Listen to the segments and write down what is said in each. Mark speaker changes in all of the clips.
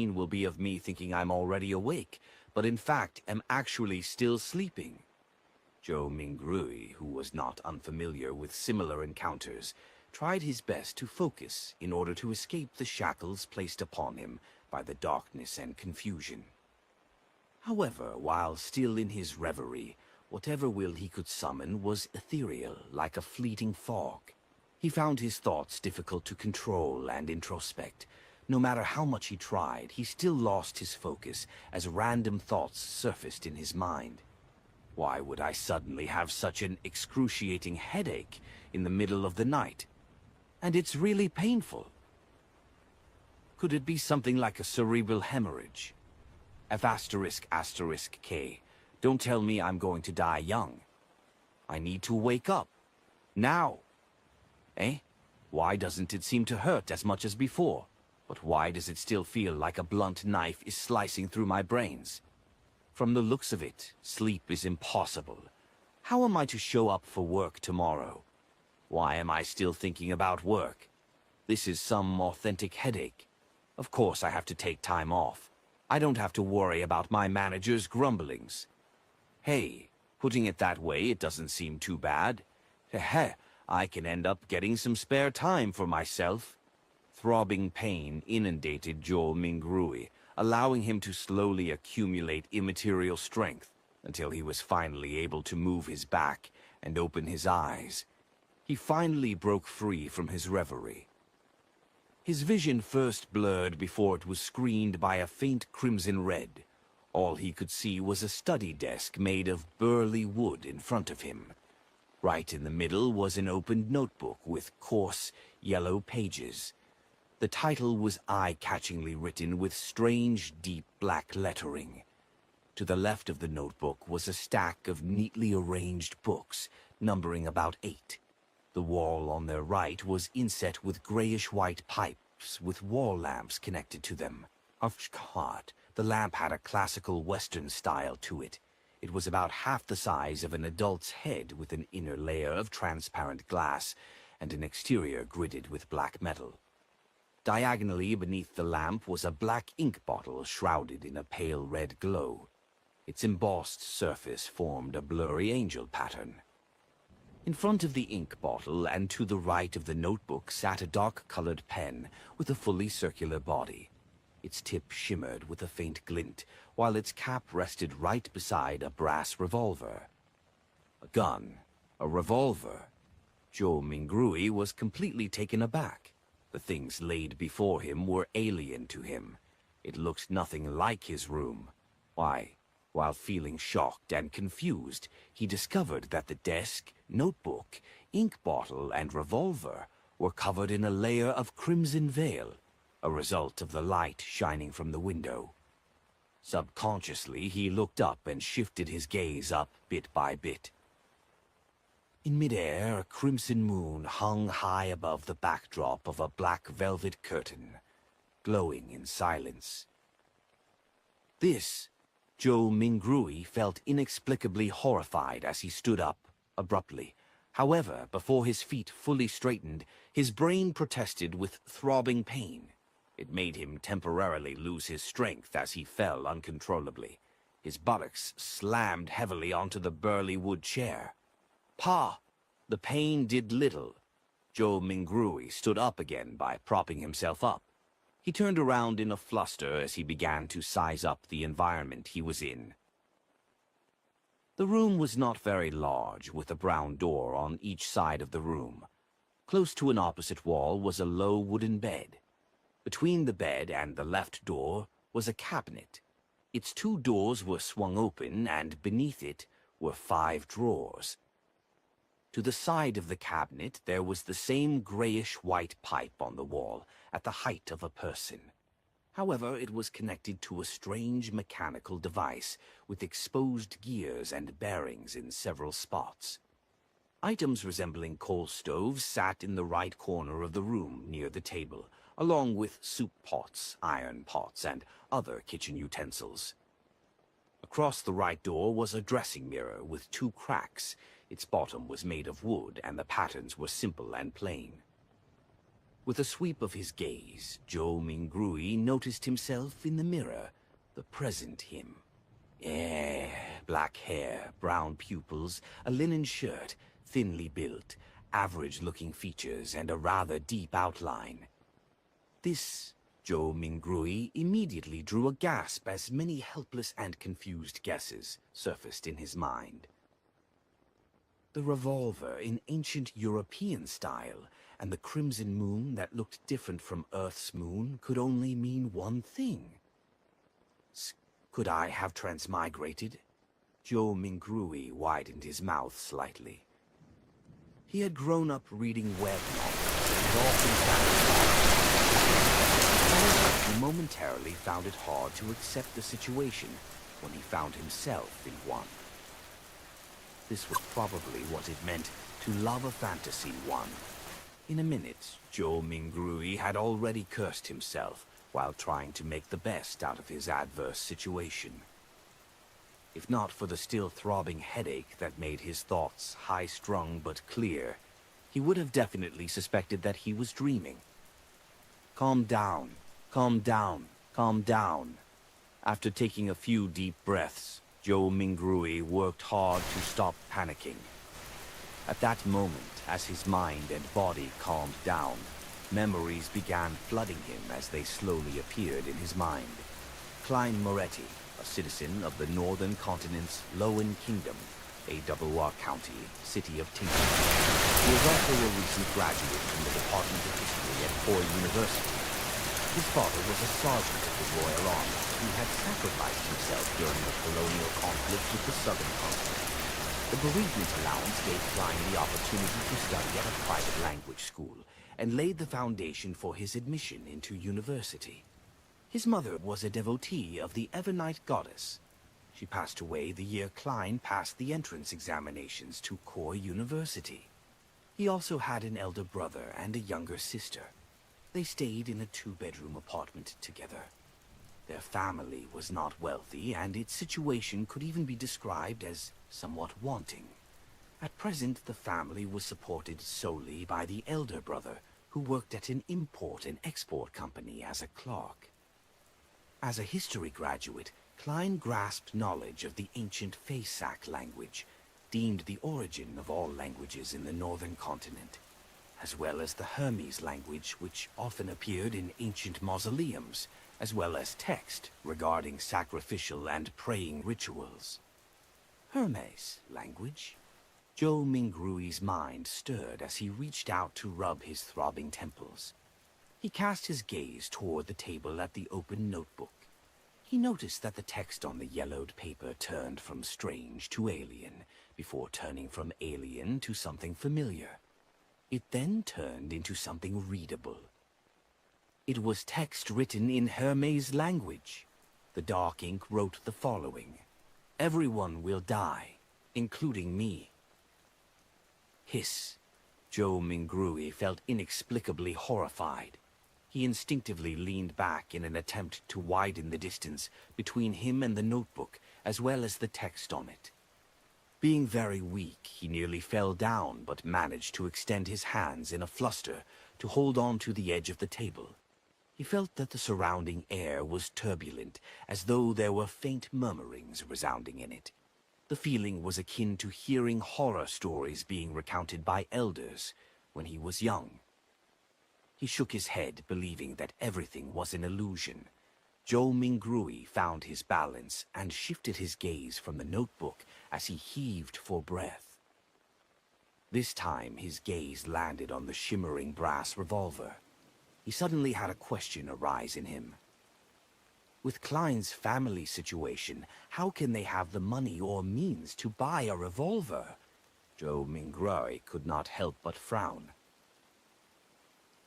Speaker 1: will be of me thinking I'm already awake, but in fact am actually still sleeping. Zhou Mingrui, who was not unfamiliar with similar encounters, tried his best to focus in order to escape the shackles placed upon him by the darkness and confusion. However, while still in his reverie, whatever will he could summon was ethereal, like a fleeting fog. He found his thoughts difficult to control and introspect. No matter how much he tried, he still lost his focus as random thoughts surfaced in his mind. Why would I suddenly have such an excruciating headache in the middle of the night? And it's really painful. Could it be something like a cerebral hemorrhage? F***K. Don't tell me I'm going to die young. I need to wake up. Now. Eh? Why doesn't it seem to hurt as much as before? But why does it still feel like a blunt knife is slicing through my brains? From the looks of it, sleep is impossible. How am I to show up for work tomorrow? Why am I still thinking about work? This is some authentic headache. Of course I have to take time off. I don't have to worry about my manager's grumblings. Hey, putting it that way, it doesn't seem too bad. Heh, I can end up getting some spare time for myself. Throbbing pain inundated Zhou Mingrui, allowing him to slowly accumulate immaterial strength until he was finally able to move his back and open his eyes. He finally broke free from his reverie. His vision first blurred before it was screened by a faint crimson red. All he could see was a study desk made of burly wood in front of him. Right in the middle was an opened notebook with coarse, yellow pages. The title was eye-catchingly written with strange, deep black lettering. To the left of the notebook was a stack of neatly arranged books, numbering about 8. The wall on their right was inset with grayish-white pipes with wall lamps connected to them. Of course, the lamp had a classical Western style to it. It was about half the size of an adult's head with an inner layer of transparent glass and an exterior gridded with black metal. Diagonally beneath the lamp was a black ink bottle shrouded in a pale red glow. Its embossed surface formed a blurry angel pattern. In front of the ink bottle and to the right of the notebook sat a dark-colored pen with a fully circular body. Its tip shimmered with a faint glint, while its cap rested right beside a brass revolver. A gun. A revolver. Zhou Mingrui was completely taken aback. The things laid before him were alien to him. It looked nothing like his room. Why, while feeling shocked and confused, he discovered that the desk, notebook, ink bottle, and revolver were covered in a layer of crimson veil, a result of the light shining from the window. Subconsciously, he looked up and shifted his gaze up bit by bit. In midair, a crimson moon hung high above the backdrop of a black velvet curtain, glowing in silence. This, Zhou Mingrui felt inexplicably horrified as he stood up, abruptly. However, before his feet fully straightened, his brain protested with throbbing pain. It made him temporarily lose his strength as he fell uncontrollably. His buttocks slammed heavily onto the burly wood chair. Pa! The pain did little. Zhou Mingrui stood up again by propping himself up. He turned around in a fluster as he began to size up the environment he was in. The room was not very large, with a brown door on each side of the room. Close to an opposite wall was a low wooden bed. Between the bed and the left door was a cabinet. Its 2 doors were swung open, and beneath it were 5 drawers. To the side of the cabinet there was the same grayish-white pipe on the wall, at the height of a person. However, it was connected to a strange mechanical device with exposed gears and bearings in several spots. Items resembling coal stoves sat in the right corner of the room near the table, along with soup pots, iron pots, and other kitchen utensils. Across the right door was a dressing mirror with 2 cracks. Its bottom was made of wood, and the patterns were simple and plain. With a sweep of his gaze, Joe Mingrui noticed himself in the mirror, the present him. Black hair, brown pupils, a linen shirt, thinly built, average-looking features, and a rather deep outline. This, Joe Mingrui immediately drew a gasp as many helpless and confused guesses surfaced in his mind. The revolver in ancient European style and the crimson moon that looked different from Earth's moon could only mean one thing. Could I have transmigrated? Joe Mingrui widened his mouth slightly. He had grown up reading web novels and had often found he momentarily found it hard to accept the situation when he found himself in one. This was probably what it meant to love a fantasy one. In a minute, Joe Mingrui had already cursed himself while trying to make the best out of his adverse situation. If not for the still throbbing headache that made his thoughts high-strung but clear, he would have definitely suspected that he was dreaming. Calm down, calm down, calm down. After taking a few deep breaths, Joe Mingrui worked hard to stop panicking. At that moment, as his mind and body calmed down, memories began flooding him as they slowly appeared in his mind. Klein Moretti, a citizen of the northern continent's Lowen Kingdom, AWR County, city of Tinker. He was also a recent graduate from the Department of History at Ford University. His father was a sergeant of the Royal Army who had sacrificed himself during the colonial conflict with the Southern Continent. The bereavement allowance gave Klein the opportunity to study at a private language school and laid the foundation for his admission into university. His mother was a devotee of the Evernight goddess. She passed away the year Klein passed the entrance examinations to Core University. He also had an elder brother and a younger sister. They stayed in a two-bedroom apartment together. Their family was not wealthy, and its situation could even be described as somewhat wanting. At present, the family was supported solely by the elder brother, who worked at an import and export company as a clerk. As a history graduate, Klein grasped knowledge of the ancient Faysac language, deemed the origin of all languages in the northern continent, as well as the Hermes language, which often appeared in ancient mausoleums, as well as text regarding sacrificial and praying rituals. Hermes language? Joe Mingrui's mind stirred as he reached out to rub his throbbing temples. He cast his gaze toward the table at the open notebook. He noticed that the text on the yellowed paper turned from strange to alien, before turning from alien to something familiar. It then turned into something readable. It was text written in Hermes language. The dark ink wrote the following: "Everyone will die, including me." Hiss. Joe Mingrui felt inexplicably horrified. He instinctively leaned back in an attempt to widen the distance between him and the notebook, as well as the text on it. Being very weak, he nearly fell down, but managed to extend his hands in a fluster to hold on to the edge of the table. He felt that the surrounding air was turbulent, as though there were faint murmurings resounding in it. The feeling was akin to hearing horror stories being recounted by elders when he was young. He shook his head, believing that everything was an illusion. Joe Mingrui found his balance and shifted his gaze from the notebook as he heaved for breath. This time his gaze landed on the shimmering brass revolver. He suddenly had a question arise in him. With Klein's family situation, how can they have the money or means to buy a revolver? Joe Mingrui could not help but frown.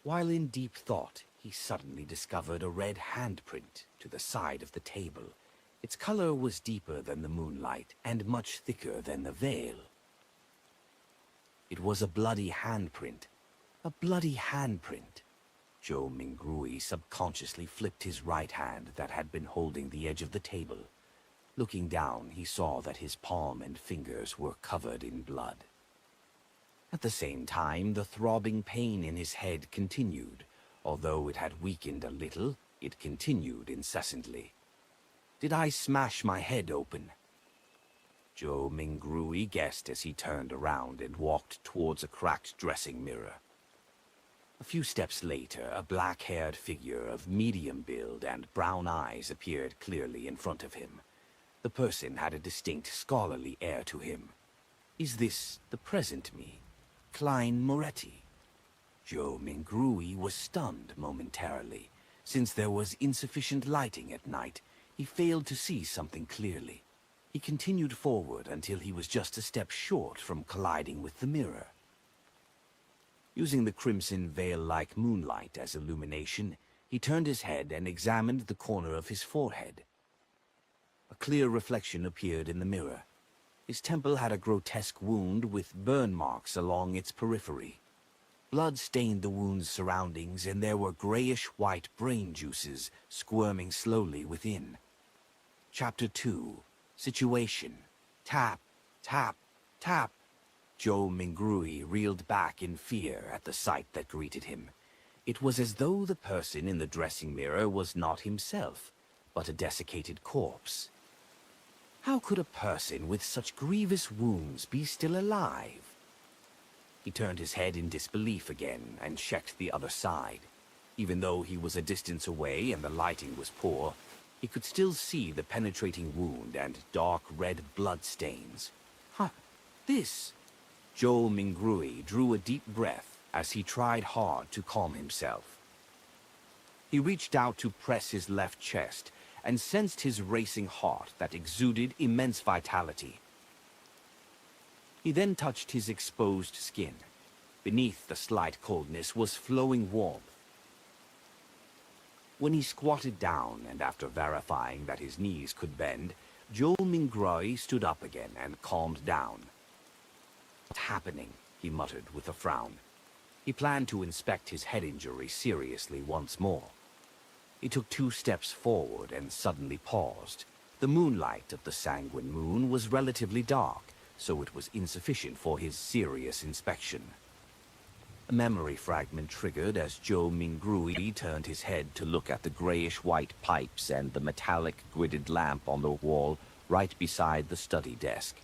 Speaker 1: While in deep thought, he suddenly discovered a red handprint to the side of the table. Its color was deeper than the moonlight and much thicker than the veil. It was a bloody handprint. A bloody handprint. Joe Mingrui subconsciously flipped his right hand that had been holding the edge of the table. Looking down, he saw that his palm and fingers were covered in blood. At the same time, the throbbing pain in his head continued, Although it had weakened a little, it continued incessantly. Did I smash my head open? Joe Mingrui guessed as he turned around and walked towards a cracked dressing mirror. A few steps later, a black-haired figure of medium build and brown eyes appeared clearly in front of him. The person had a distinct scholarly air to him. Is this the present me, Klein Moretti? Joe Mingrui was stunned momentarily. Since there was insufficient lighting at night, he failed to see something clearly. He continued forward until he was just a step short from colliding with the mirror. Using the crimson veil-like moonlight as illumination, he turned his head and examined the corner of his forehead. A clear reflection appeared in the mirror. His temple had a grotesque wound with burn marks along its periphery. Blood stained the wound's surroundings, and there were grayish-white brain juices squirming slowly within. Chapter 2. Situation. Tap, tap, tap. Joe Mingrui reeled back in fear at the sight that greeted him. It was as though the person in the dressing mirror was not himself, but a desiccated corpse. How could a person with such grievous wounds be still alive? He turned his head in disbelief again and checked the other side. Even though he was a distance away and the lighting was poor, he could still see the penetrating wound and dark red blood stains. This... Joe Mingrui drew a deep breath as he tried hard to calm himself. He reached out to press his left chest and sensed his racing heart that exuded immense vitality. He then touched his exposed skin. Beneath the slight coldness was flowing warmth. When he squatted down and after verifying that his knees could bend, Joe Mingrui stood up again and calmed down. "What's happening?" he muttered with a frown. He planned to inspect his head injury seriously once more. He took 2 steps forward and suddenly paused. The moonlight of the sanguine moon was relatively dark, so it was insufficient for his serious inspection. A memory fragment triggered as Joe Mingrui turned his head to look at the grayish-white pipes and the metallic gridded lamp on the wall right beside the study desk.